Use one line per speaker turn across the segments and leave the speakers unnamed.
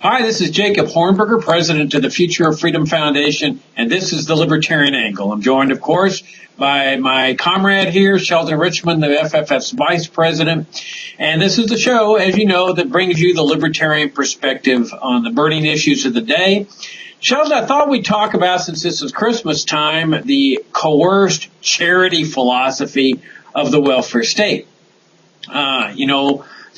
Hi, this is Jacob Hornberger, president of the Future of Freedom Foundation, and this is the Libertarian Angle. I'm joined, of course, by my comrade here, Sheldon Richmond, the FFF's vice president. And this is the show, as you know, that brings you the libertarian perspective on the burning issues of the day. Sheldon, I thought we'd talk about, since this is Christmas time, the coerced charity philosophy of the welfare state.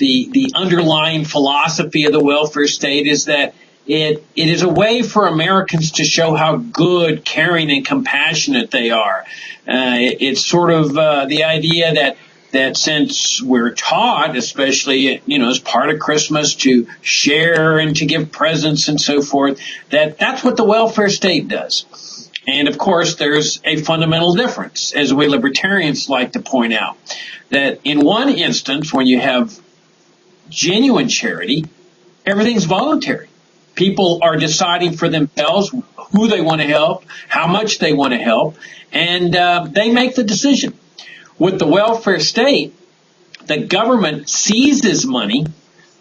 The underlying philosophy of the welfare state is that it is a way for Americans to show how good, caring, and compassionate they are. It's sort of the idea that since we're taught, especially, as part of Christmas, to share and to give presents and so forth, that's what the welfare state does. And, of course, there's a fundamental difference, as we libertarians like to point out, that in one instance, when you have genuine charity, everything's voluntary. People are deciding for themselves who they want to help, how much they want to help, and they make the decision. With the welfare state, the government seizes money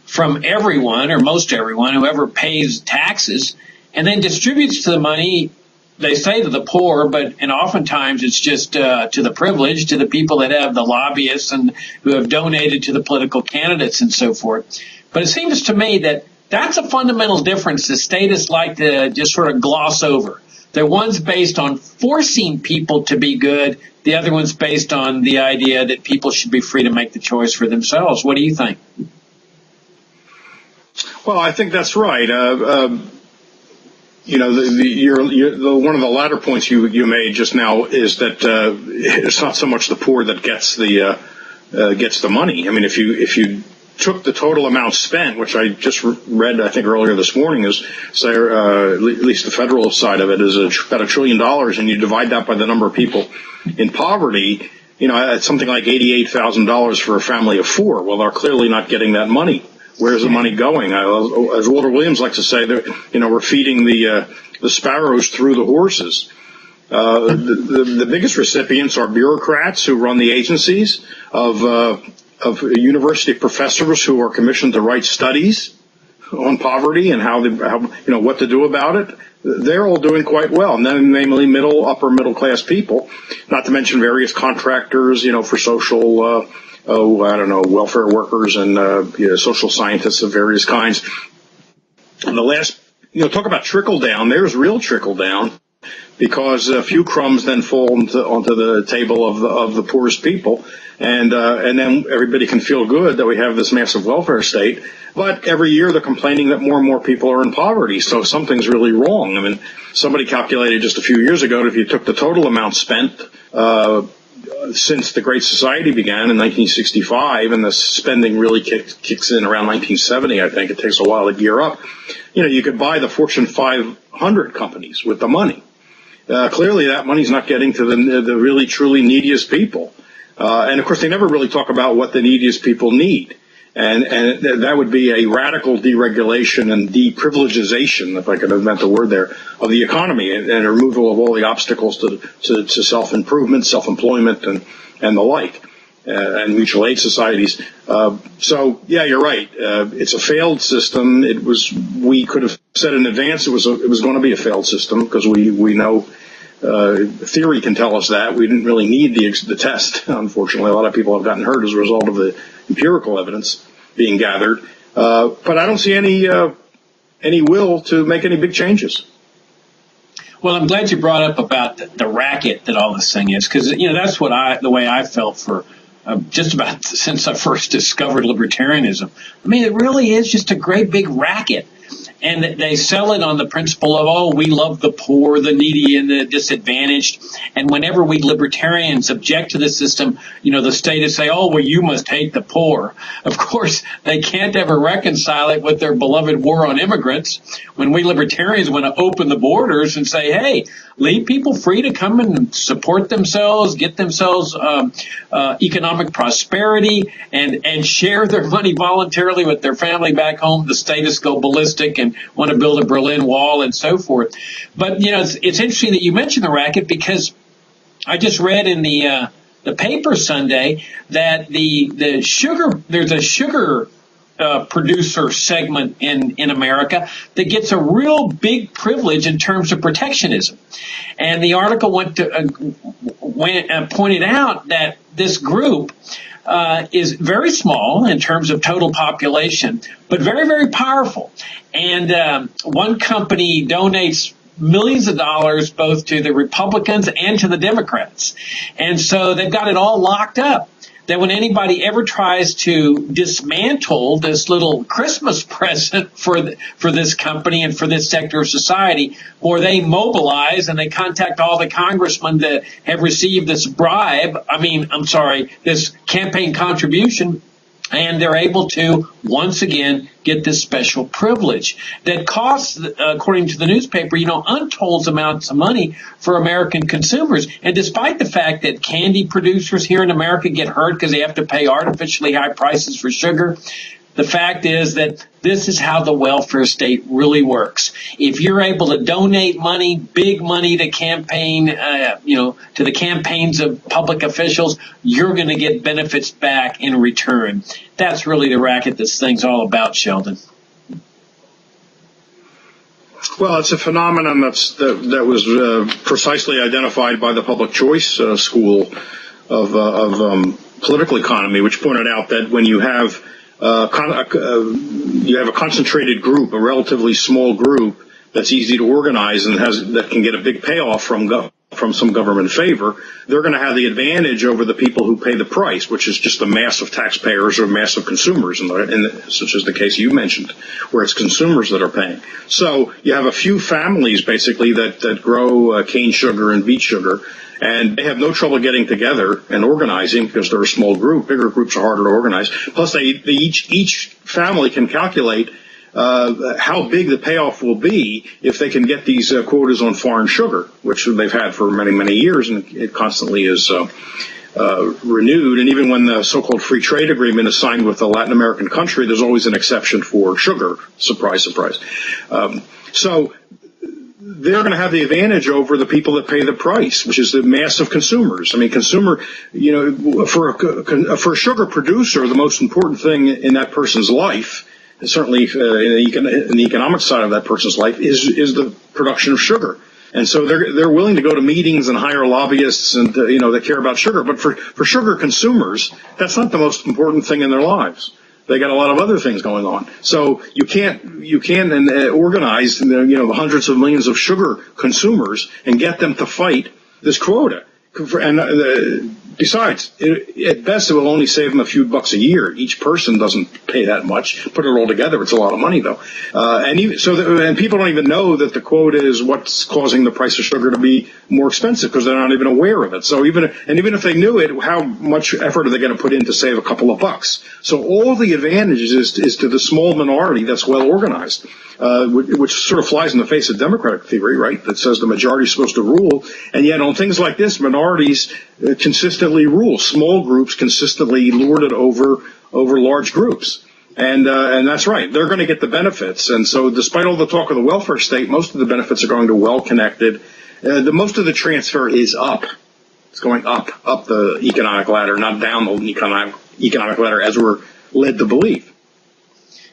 from everyone, or most everyone, whoever pays taxes, and then distributes the money, they say, to the poor, and oftentimes it's just to the privileged, to the people that have the lobbyists and who have donated to the political candidates and so forth. But it seems to me that that's a fundamental difference the statists like to just sort of gloss over. The one's based on forcing people to be good. The other one's based on the idea that people should be free to make the choice for themselves. What do you think?
Well, I think that's right. One of the latter points you made just now is that it's not so much the poor that gets the money. I mean, if you took the total amount spent, which I just read, I think earlier this morning, is say at least the federal side of it is about $1 trillion, and you divide that by the number of people in poverty, it's something like $88,000 for a family of four. Well, they're clearly not getting that money. Where's the money going? As Walter Williams likes to say, we're feeding the sparrows through the horses. The biggest recipients are bureaucrats who run the agencies, of university professors who are commissioned to write studies on poverty and how what to do about it. They're all doing quite well, and then namely upper middle class people, not to mention various contractors, for social. Welfare workers and social scientists of various kinds. And the last, talk about trickle down. There's real trickle down, because a few crumbs then fall onto the table of the poorest people, and then everybody can feel good that we have this massive welfare state. But every year they're complaining that more and more people are in poverty, so something's really wrong. I mean, somebody calculated just a few years ago that if you took the total amount spent since the Great Society began in 1965, and the spending really kicks in around 1970, I think. It takes a while to gear up. You could buy the Fortune 500 companies with the money. Clearly, that money's not getting to the really, truly neediest people. And, of course, they never really talk about what the neediest people need. And that would be a radical deregulation and deprivilegization, if I could invent a word there, of the economy, and a removal of all the obstacles to self-improvement, self-employment, and the like, and mutual aid societies. So, yeah, you're right. It's a failed system. We could have said in advance it was going to be a failed system, because we know theory can tell us that. We didn't really need the test. Unfortunately, a lot of people have gotten hurt as a result of the empirical evidence being gathered, but I don't see any will to make any big changes.
Well, I'm glad you brought up about the racket that all this thing is, because that's the way I felt for just about since I first discovered libertarianism. I mean, it really is just a great big racket. And they sell it on the principle of, we love the poor, the needy, and the disadvantaged. And whenever we libertarians object to the system, the statists say, you must hate the poor. Of course, they can't ever reconcile it with their beloved war on immigrants. When we libertarians want to open the borders and say, hey, leave people free to come and support themselves, get themselves economic prosperity, and share their money voluntarily with their family back home, the statists go ballistic and want to build a Berlin Wall and so forth. But, it's interesting that you mentioned the racket, because I just read in the paper Sunday that there's a sugar producer segment in America that gets a real big privilege in terms of protectionism. And the article pointed out that this group is very small in terms of total population, but very, very powerful. And one company donates millions of dollars both to the Republicans and to the Democrats. And so they've got it all locked up that when anybody ever tries to dismantle this little Christmas present for this company and for this sector of society, or they mobilize and they contact all the congressmen that have received this this campaign contribution, and they're able to, once again, get this special privilege that costs, according to the newspaper, untold amounts of money for American consumers. And despite the fact that candy producers here in America get hurt because they have to pay artificially high prices for sugar, the fact is that this is how the welfare state really works. If you're able to donate money, big money to campaign, to the campaigns of public officials, you're going to get benefits back in return. That's really the racket this thing's all about, Sheldon.
Well, it's a phenomenon that was precisely identified by the Public Choice School of Political Economy, which pointed out that when you have a concentrated group, a relatively small group that's easy to organize and that can get a big payoff from some government favor, they're going to have the advantage over the people who pay the price, which is just the mass of taxpayers or mass of consumers, such as the case you mentioned, where it's consumers that are paying. So you have a few families basically that grow cane sugar and beet sugar, and they have no trouble getting together and organizing because they're a small group. Bigger groups are harder to organize. Plus, each family can calculate how big the payoff will be if they can get these quotas on foreign sugar, which they've had for many, many years, and it constantly is renewed. And even when the so-called free trade agreement is signed with a Latin American country, there's always an exception for sugar. Surprise, surprise. So they're going to have the advantage over the people that pay the price, which is the mass of consumers. I mean, for a sugar producer, the most important thing in that person's life, certainly in the economic side of that person's life, is the production of sugar. And so they're willing to go to meetings and hire lobbyists and that care about sugar. But for sugar consumers, that's not the most important thing in their lives. They got a lot of other things going on. So you can't organize the hundreds of millions of sugar consumers and get them to fight this quota. And besides, at best, it will only save them a few bucks a year. Each person doesn't pay that much. Put it all together, it's a lot of money, though. And people don't even know that the quota is what's causing the price of sugar to be more expensive because they're not even aware of it. So even if they knew it, how much effort are they going to put in to save a couple of bucks? So all the advantages is to the small minority that's well organized, which sort of flies in the face of democratic theory, right? That says the majority is supposed to rule, and yet on things like this, minorities consistently rule. Small groups consistently lord it over large groups. And that's right. They're going to get the benefits. And so despite all the talk of the welfare state, most of the benefits are going to well-connected. Most of the transfer is up. It's going up the economic ladder, not down the economic ladder as we're led to believe.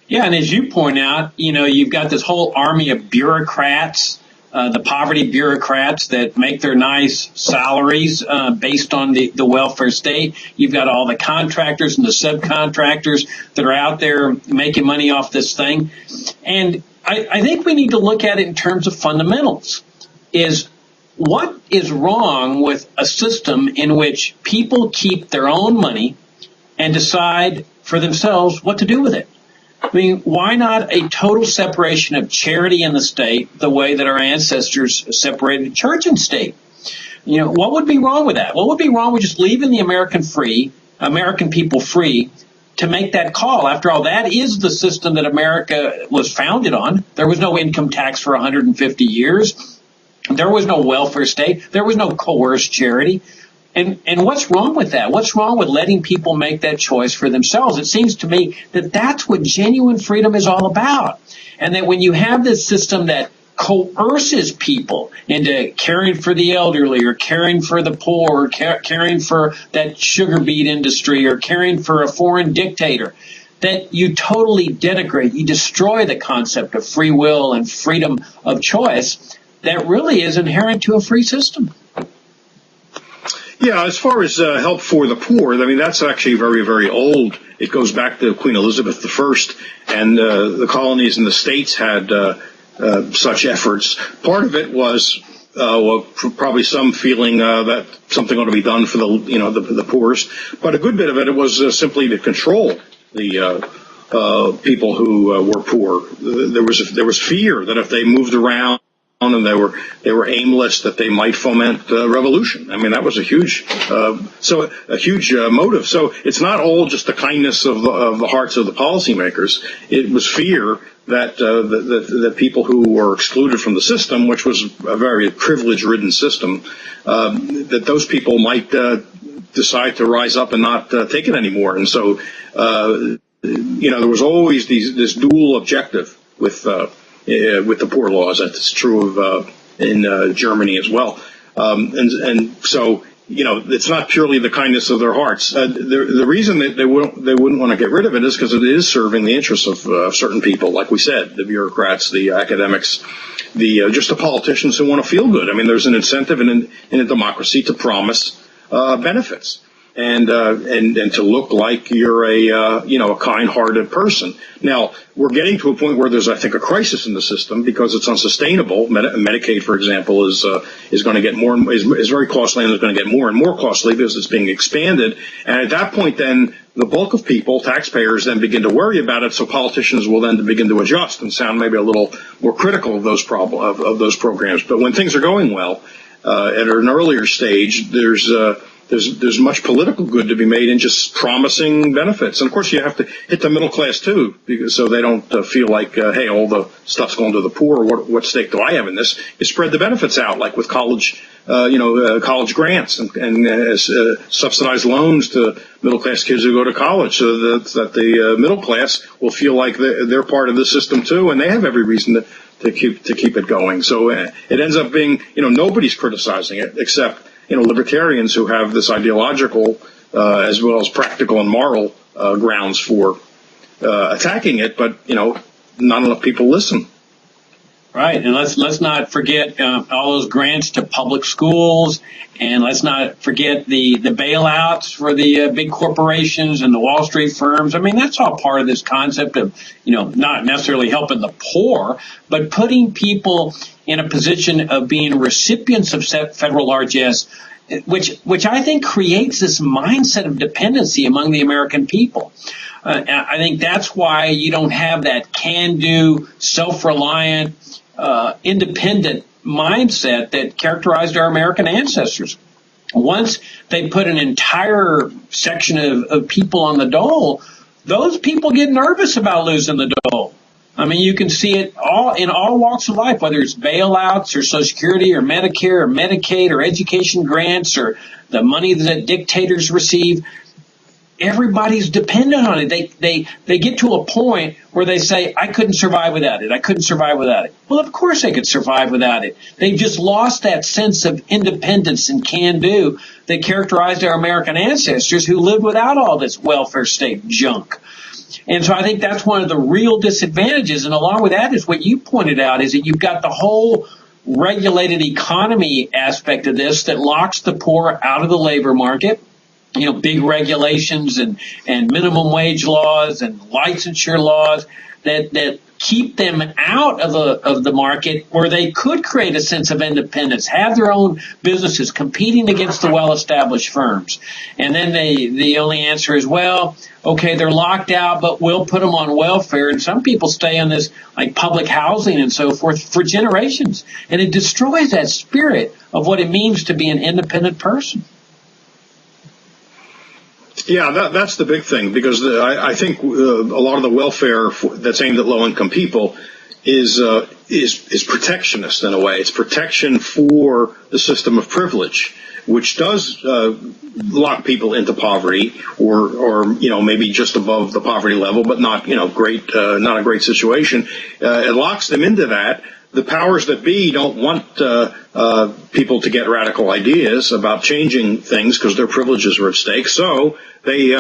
Yeah, and as you point out, you've got this whole army of bureaucrats, the poverty bureaucrats that make their nice salaries based on the welfare state. You've got all the contractors and the subcontractors that are out there making money off this thing. And I think we need to look at it in terms of fundamentals. What is wrong with a system in which people keep their own money and decide for themselves what to do with it? I mean, why not a total separation of charity and the state the way that our ancestors separated church and state? What would be wrong with that? What would be wrong with just leaving the American people free to make that call? After all, that is the system that America was founded on. There was no income tax for 150 years. There was no welfare state. There was no coerced charity. And what's wrong with that? What's wrong with letting people make that choice for themselves? It seems to me that that's what genuine freedom is all about. And that when you have this system that coerces people into caring for the elderly or caring for the poor or caring for that sugar beet industry or caring for a foreign dictator, that you totally denigrate, you destroy the concept of free will and freedom of choice that really is inherent to a free system.
Yeah, as far as help for the poor, I mean, that's actually very, very old. It goes back to Queen Elizabeth I, and the colonies and the states had such efforts. Part of it was probably some feeling that something ought to be done for the poorest, but a good bit of it was simply to control the people who were poor. There was fear that if they moved around and they were aimless, that they might foment revolution. I mean, that was a huge motive. So it's not all just the kindness of the hearts of the policymakers. It was fear that that people who were excluded from the system, which was a very privilege-ridden system, that those people might decide to rise up and not take it anymore. And so, there was always this dual objective with the poor laws. That's true of in Germany as well. And so, it's not purely the kindness of their hearts. The reason that they wouldn't want to get rid of it is because it is serving the interests of certain people, like we said, the bureaucrats, the academics, just the politicians who want to feel good. I mean, there's an incentive in a democracy to promise benefits. And to look like you're a kind-hearted person. Now, we're getting to a point where there's, I think, a crisis in the system because it's unsustainable. Medicaid, for example, is going to get more and is very costly, and is going to get more and more costly because it's being expanded. And at that point, then the bulk of people, taxpayers, then begin to worry about it. So politicians will then begin to adjust and sound maybe a little more critical of those programs. But when things are going well, at an earlier stage, there's much political good to be made in just promising benefits. And of course, you have to hit the middle class too, so they don't feel like, hey, all the stuff's going to the poor. What stake do I have in this? You spread the benefits out, like with college grants and subsidized loans to middle class kids who go to college, so that the middle class will feel like they're part of the system too, and they have every reason to keep it going. So it ends up being, nobody's criticizing it except libertarians who have this ideological as well as practical and moral grounds for attacking it, but not enough people listen.
Right, and let's not forget all those grants to public schools, and let's not forget the bailouts for the big corporations and the Wall Street firms. I mean, that's all part of this concept of not necessarily helping the poor, but putting people in a position of being recipients of federal largesse, which I think creates this mindset of dependency among the American people. I think that's why you don't have that can-do, self-reliant, independent mindset that characterized our American ancestors. Once they put an entire section of people on the dole, those people get nervous about losing the dole. I mean, you can see it in all walks of life, whether it's bailouts or Social Security or Medicare or Medicaid or education grants or the money that dictators receive. Everybody's dependent on it. They get to a point where they say, I couldn't survive without it. I couldn't survive without it. Well, of course they could survive without it. They've just lost that sense of independence and can-do that characterized our American ancestors who lived without all this welfare state junk. And so I think that's one of the real disadvantages. And along with that is what you pointed out, is that you've got the whole regulated economy aspect of this that locks the poor out of the labor market. Big regulations and minimum wage laws and licensure laws that keep them out of the market where they could create a sense of independence, have their own businesses competing against the well-established firms. And then the only answer is, well, okay, they're locked out, but we'll put them on welfare. And some people stay on this, like public housing and so forth, for generations. And it destroys that spirit of what it means to be an independent person.
Yeah, that's the big thing, because I think a lot of the welfare that's aimed at low-income people is protectionist in a way. It's protection for the system of privilege, which does lock people into poverty, or maybe just above the poverty level, but not not a great situation. It locks them into that. The powers that be don't want people to get radical ideas about changing things because their privileges are at stake. So they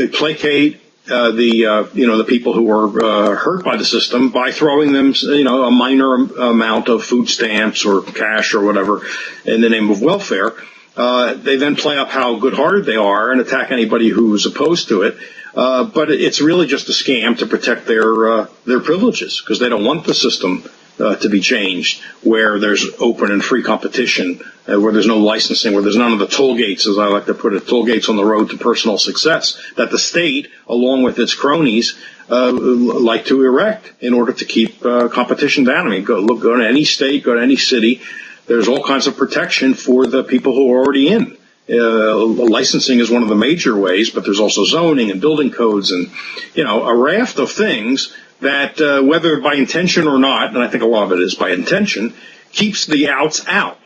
placate the people who are hurt by the system by throwing them, a minor amount of food stamps or cash or whatever in the name of welfare. They then play up how good-hearted they are and attack anybody who's opposed to it. But it's really just a scam to protect their privileges, because they don't want the system to be changed, where there's open and free competition, where there's no licensing, where there's none of the toll gates, as I like to put it, toll gates on the road to personal success, that the state, along with its cronies, like to erect in order to keep competition down. I mean, go to any state, go to any city. There's all kinds of protection for the people who are already in. Licensing is one of the major ways, but there's also zoning and building codes and, a raft of things that, whether by intention or not, and I think a lot of it is by intention, keeps the outs out.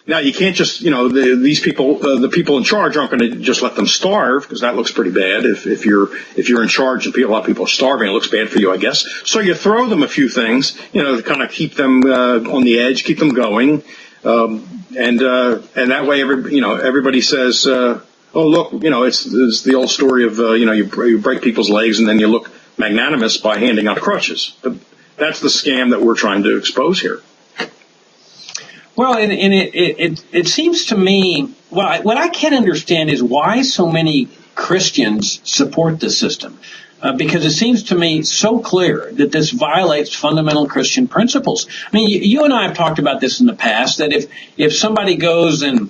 Now, you can't just, these people, the people in charge aren't going to just let them starve, because that looks pretty bad. If you're in charge and a lot of people are starving, it looks bad for you, I guess. So you throw them a few things, to kind of keep them on the edge, keep them going, and that way, everybody says, oh, look, it's the old story of, you break people's legs and then you look magnanimous by handing out crutches. But that's the scam that we're trying to expose here.
Well, and it seems to me, what I can't understand is why so many Christians support this system. Because it seems to me so clear that this violates fundamental Christian principles. I mean, you and I have talked about this in the past, that if somebody goes and,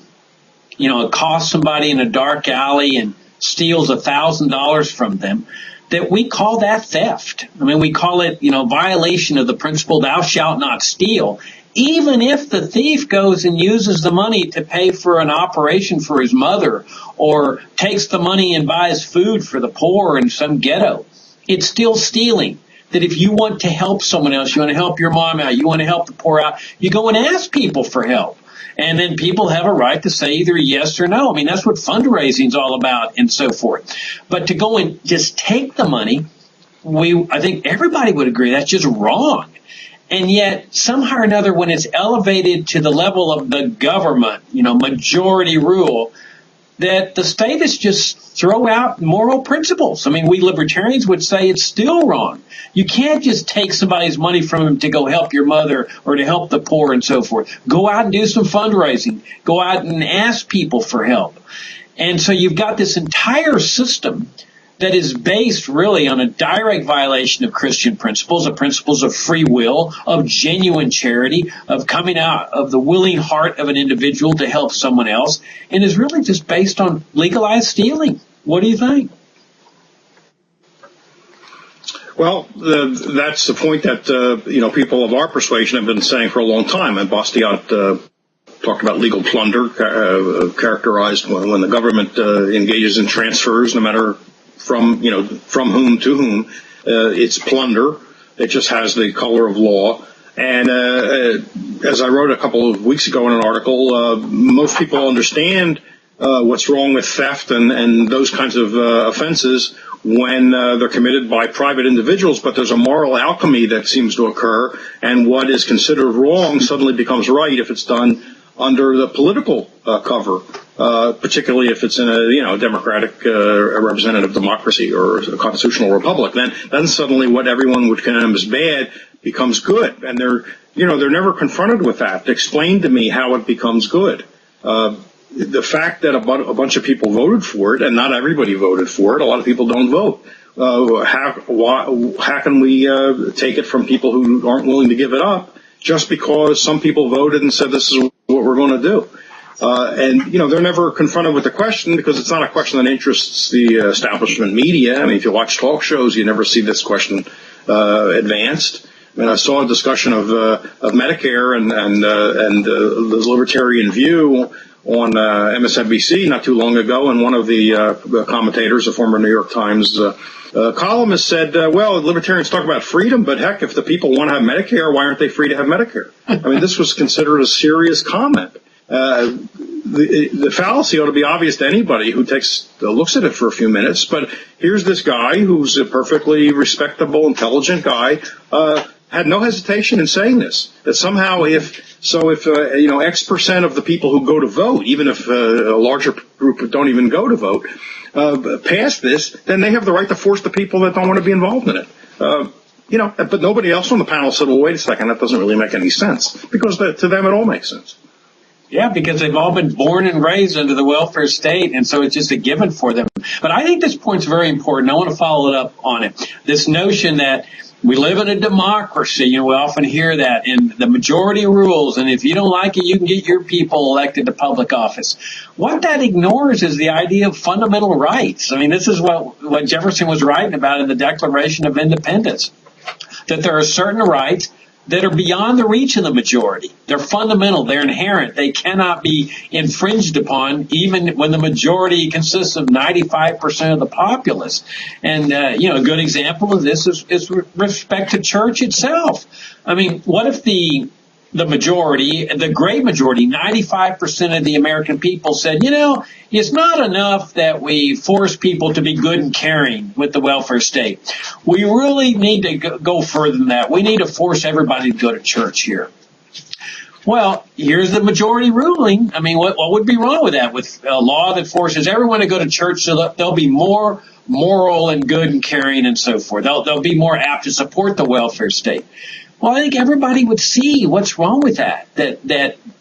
accosts somebody in a dark alley and steals $1,000 from them, that we call that theft. I mean, we call it, violation of the principle, thou shalt not steal. Even if the thief goes and uses the money to pay for an operation for his mother, or takes the money and buys food for the poor in some ghetto, it's still stealing. That if you want to help someone else, you want to help your mom out, you want to help the poor out, you go and ask people for help. And then people have a right to say either yes or no. I mean, that's what fundraising is all about and so forth. But to go and just take the money, I think everybody would agree that's just wrong. And yet, somehow or another, when it's elevated to the level of the government, majority rule, that the statists just throw out moral principles. I mean, we libertarians would say it's still wrong. You can't just take somebody's money from them to go help your mother or to help the poor and so forth. Go out and do some fundraising. Go out and ask people for help. And so you've got this entire system that is based really on a direct violation of Christian principles, the principles of free will, of genuine charity, of coming out of the willing heart of an individual to help someone else, and is really just based on legalized stealing. What do you think?
Well, that's the point that, people of our persuasion have been saying for a long time. And Bastiat talked about legal plunder, characterized when the government engages in transfers, no matter from whom to whom, it's plunder. It just has the color of law. And as I wrote a couple of weeks ago in an article, most people understand what's wrong with theft and those kinds of offenses when they're committed by private individuals, but there's a moral alchemy that seems to occur, and what is considered wrong suddenly becomes right if it's done under the political cover, particularly if it's in a democratic representative democracy or a constitutional republic. Then suddenly what everyone would condemn as bad becomes good, and they're never confronted with that. Explain to me how it becomes good. The fact that a bunch of people voted for it, and not everybody voted for it, a lot of people don't vote. How can we take it from people who aren't willing to give it up just because some people voted and said this is what we're going to do? And they're never confronted with the question, because it's not a question that interests the establishment media. I mean, if you watch talk shows, you never see this question advanced. I mean, I saw a discussion of Medicare and the libertarian view on MSNBC not too long ago, and one of the commentators, a former New York Times columnist, said, well, libertarians talk about freedom, but heck, if the people want to have Medicare, why aren't they free to have Medicare? I mean, this was considered a serious comment. The fallacy ought to be obvious to anybody who looks at it for a few minutes, but here's this guy who's a perfectly respectable, intelligent guy, had no hesitation in saying this, that somehow if X% of the people who go to vote, even if a larger group don't even go to vote, pass this, then they have the right to force the people that don't want to be involved in it. But nobody else on the panel said, well, wait a second, that doesn't really make any sense. Because to them it all makes sense.
Yeah, because they've all been born and raised under the welfare state, and so it's just a given for them. But I think this point's very important. I want to follow it up on it. This notion that we live in a democracy, we often hear that, and the majority rules, and if you don't like it, you can get your people elected to public office. What that ignores is the idea of fundamental rights. I mean, this is what Jefferson was writing about in the Declaration of Independence, that there are certain rights that are beyond the reach of the majority. They're fundamental. They're inherent. They cannot be infringed upon, even when the majority consists of 95% of the populace. And, a good example of this is with respect to church itself. I mean, what if the majority, the great majority, 95% of the American people said, it's not enough that we force people to be good and caring with the welfare state. We really need to go further than that. We need to force everybody to go to church here. Well, here's the majority ruling. I mean, what would be wrong with that? With a law that forces everyone to go to church so that they'll be more moral and good and caring and so forth. They'll be more apt to support the welfare state. Well, I think everybody would see what's wrong with that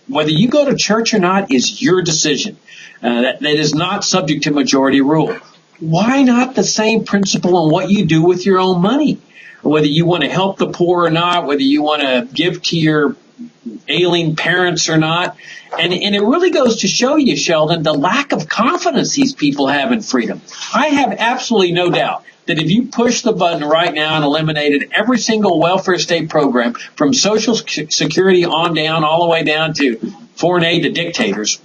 whether you go to church or not is your decision. That is not subject to majority rule. Why not the same principle on what you do with your own money? Whether you want to help the poor or not, whether you want to give to your ailing parents or not. And it really goes to show you, Sheldon, the lack of confidence these people have in freedom. I have absolutely no doubt that if you push the button right now and eliminated every single welfare state program from Social Security on down, all the way down to foreign aid to dictators,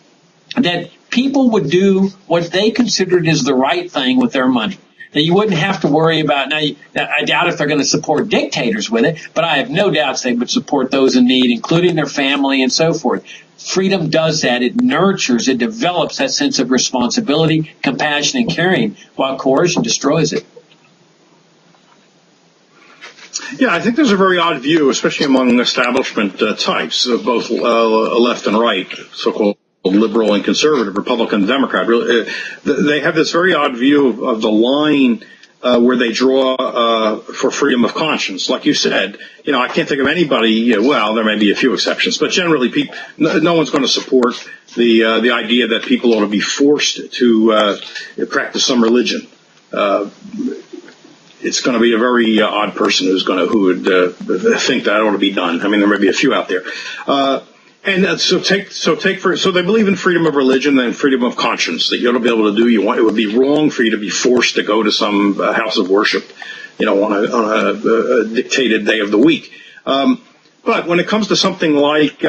that people would do what they considered is the right thing with their money. That you wouldn't have to worry about, I doubt if they're going to support dictators with it, but I have no doubts they would support those in need, including their family and so forth. Freedom does that. It nurtures, it develops that sense of responsibility, compassion, and caring, while coercion destroys it.
Yeah, I think there's a very odd view, especially among establishment types, of both left and right, so-called liberal and conservative, Republican and Democrat. They have this very odd view of the line where they draw for freedom of conscience. Like you said, I can't think of anybody, well, there may be a few exceptions, but generally no one's going to support the idea that people ought to be forced to practice some religion. It's going to be a very odd person who would think that ought to be done. I mean, there may be a few out there. So they believe in freedom of religion and freedom of conscience, that you ought to be able to do it would be wrong for you to be forced to go to some house of worship, on a dictated day of the week. But when it comes to something like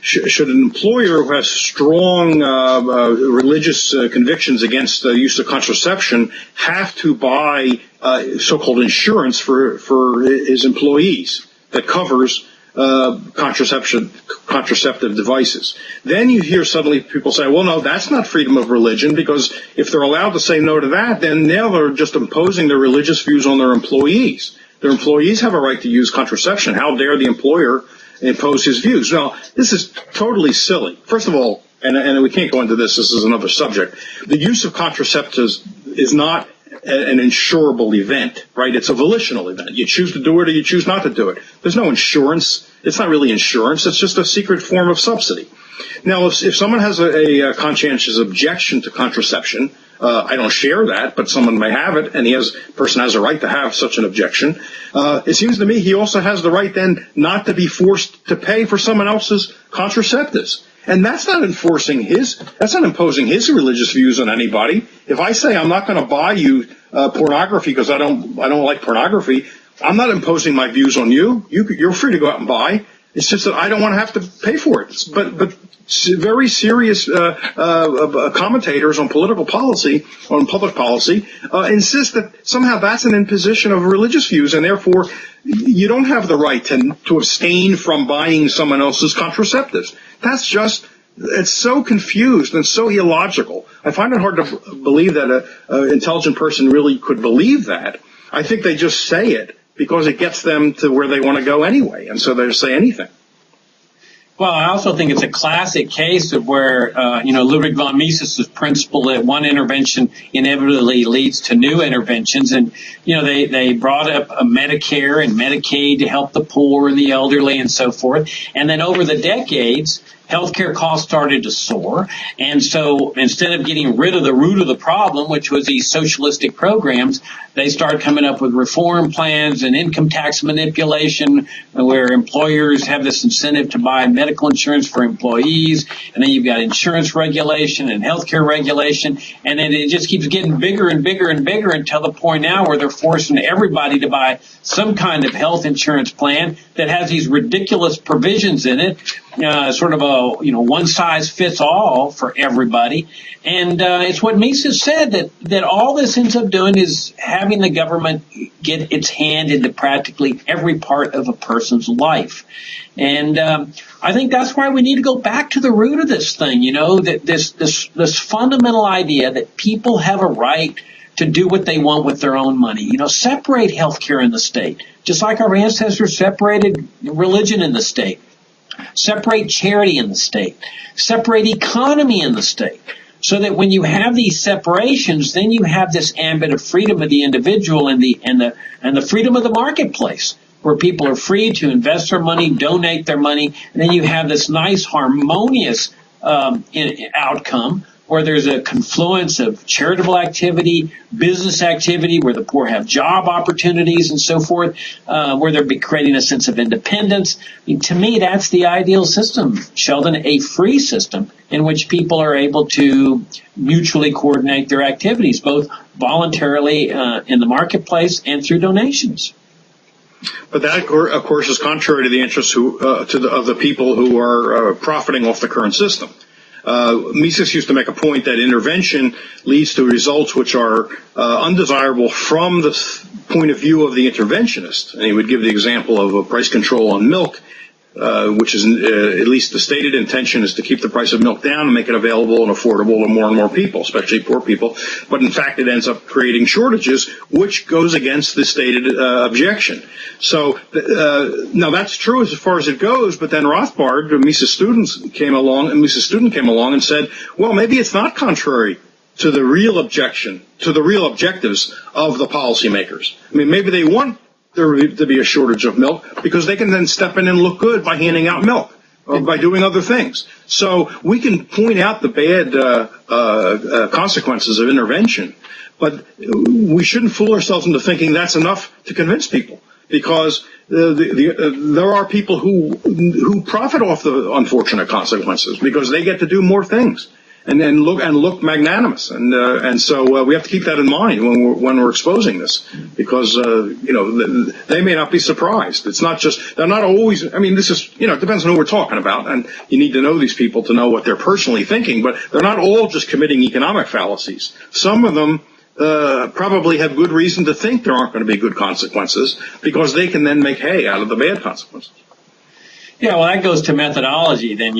should an employer who has strong religious convictions against the use of contraception have to buy so-called insurance for his employees that covers contraceptive devices? Then you hear suddenly people say, well, no, that's not freedom of religion, because if they're allowed to say no to that, then now they're just imposing their religious views on their employees. Their employees have a right to use contraception. How dare the employer impose his views? Now, this is totally silly. First of all, and we can't go into this is another subject, the use of contraceptives is not an insurable event, right? It's a volitional event. You choose to do it or you choose not to do it. There's no insurance. It's not really insurance. It's just a secret form of subsidy. Now, if someone has a conscientious objection to contraception, I don't share that, but someone may have it, and person has a right to have such an objection. It seems to me he also has the right then not to be forced to pay for someone else's contraceptives. And that's not imposing his religious views on anybody. If I say I'm not going to buy you pornography because I don't like pornography, I'm not imposing my views on you. You're free to go out and buy. It's just that I don't want to have to pay for it. But very serious commentators on political policy, on public policy, insist that somehow that's an imposition of religious views, and therefore you don't have the right to abstain from buying someone else's contraceptives. It's so confused and so illogical. I find it hard to believe that an intelligent person really could believe that. I think they just say it because it gets them to where they want to go anyway, and so they say anything.
Well, I also think it's a classic case of where, Ludwig von Mises' principle that one intervention inevitably leads to new interventions. And, they brought up a Medicare and Medicaid to help the poor and the elderly and so forth. And then over the decades, healthcare costs started to soar. And so instead of getting rid of the root of the problem, which was these socialistic programs, they started coming up with reform plans and income tax manipulation where employers have this incentive to buy medical insurance for employees. And then you've got insurance regulation and healthcare regulation. And then it just keeps getting bigger and bigger and bigger until the point now where they're forcing everybody to buy some kind of health insurance plan that has these ridiculous provisions in it, sort of a, one size fits all for everybody. And it's what Mises said, that all this ends up doing is having the government get its hand into practically every part of a person's life. And I think that's why we need to go back to the root of this thing, that this fundamental idea that people have a right to do what they want with their own money. Separate healthcare in the state, just like our ancestors separated religion in the state. Separate charity in the state. Separate economy in the state. So that when you have these separations, then you have this ambit of freedom of the individual and the freedom of the marketplace, where people are free to invest their money, donate their money, and then you have this nice harmonious outcome where there's a confluence of charitable activity, business activity, where the poor have job opportunities and so forth, where they're creating a sense of independence. To me, that's the ideal system, Sheldon, a free system in which people are able to mutually coordinate their activities, both voluntarily in the marketplace and through donations.
But that, of course, is contrary to the interests of the people who are profiting off the current system. Mises used to make a point that intervention leads to results which are undesirable from the point of view of the interventionist. And he would give the example of a price control on milk, which is at least the stated intention is to keep the price of milk down and make it available and affordable to more and more people, especially poor people. But in fact, it ends up creating shortages, which goes against the stated objection. So now that's true as far as it goes. But then Rothbard, Mises' student, came along and said, well, maybe it's not contrary to the real objection, to the real objectives of the policymakers. I mean, maybe they want there to be a shortage of milk because they can then step in and look good by handing out milk or by doing other things. So we can point out the bad consequences of intervention, but we shouldn't fool ourselves into thinking that's enough to convince people, because there are people who profit off the unfortunate consequences because they get to do more things and then look magnanimous, and so we have to keep that in mind when we're exposing this, because they may not be surprised. It's not just, they're not always, I mean, this is, it depends on who we're talking about, and you need to know these people to know what they're personally thinking, but they're not all just committing economic fallacies. Some of them probably have good reason to think there aren't going to be good consequences, because they can then make hay out of the bad consequences.
Yeah, well, that goes to methodology then,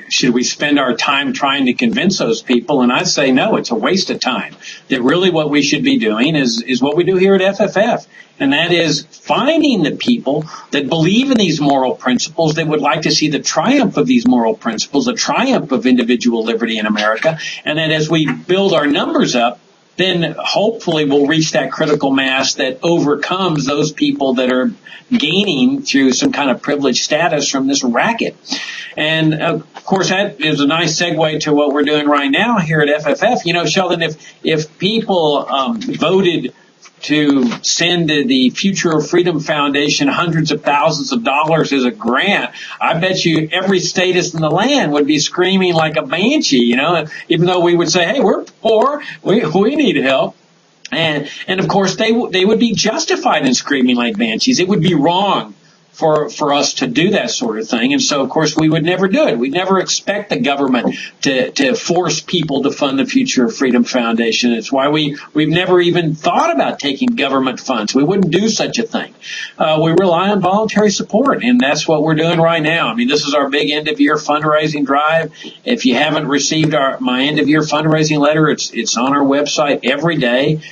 should we spend our time trying to convince those people? And I'd say no, it's a waste of time. That really what we should be doing is what we do here at FFF. And that is finding the people that believe in these moral principles, that would like to see the triumph of these moral principles, the triumph of individual liberty in America. And that as we build our numbers up, then hopefully we'll reach that critical mass that overcomes those people that are gaining through some kind of privileged status from this racket. And of course, that is a nice segue to what we're doing right now here at FFF. Sheldon, if people voted to send the Future of Freedom Foundation hundreds of thousands of dollars as a grant, I bet you every statist in the land would be screaming like a banshee, even though we would say, hey, we're poor, we need help. And of course, they would be justified in screaming like banshees. It would be wrong for us to do that sort of thing. And so, of course, we would never do it. We'd never expect the government to force people to fund the Future of Freedom Foundation. It's why we've never even thought about taking government funds. We wouldn't do such a thing. We rely on voluntary support, and that's what we're doing right now. I mean, this is our big end-of-year fundraising drive. If you haven't received my end-of-year fundraising letter, it's on our website every day.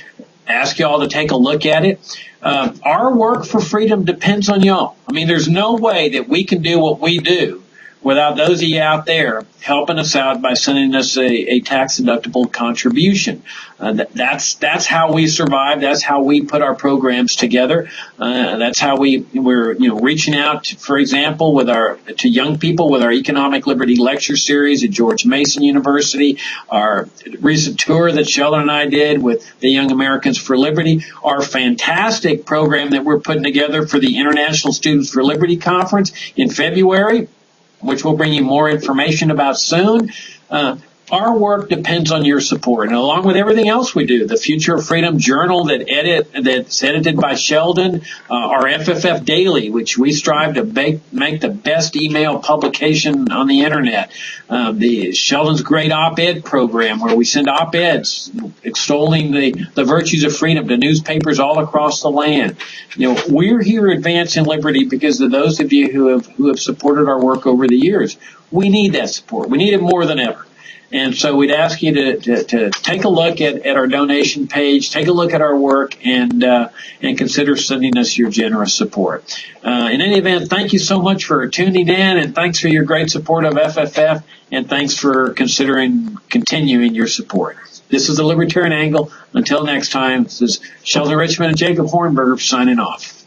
Ask y'all to take a look at it. Our work for freedom depends on y'all. I mean, there's no way that we can do what we do without those of you out there helping us out by sending us a tax-deductible contribution. That's how we survive. That's how we put our programs together. That's how we're reaching out, for example, to young people with our Economic Liberty Lecture Series at George Mason University, our recent tour that Sheldon and I did with the Young Americans for Liberty, our fantastic program that we're putting together for the International Students for Liberty Conference in February, which we'll bring you more information about soon. Our work depends on your support, and along with everything else we do, the Future of Freedom Journal that's edited by Sheldon, our FFF Daily, which we strive to make the best email publication on the internet, the Sheldon's Great Op-Ed program, where we send op-eds extolling the virtues of freedom to newspapers all across the land. We're here advancing liberty because of those of you who have supported our work over the years. We need that support. We need it more than ever. And so we'd ask you to take a look at our donation page, take a look at our work, and consider sending us your generous support. In any event, thank you so much for tuning in, and thanks for your great support of FFF, and thanks for continuing your support. This is the Libertarian Angle. Until next time, this is Sheldon Richmond and Jacob Hornberger signing off.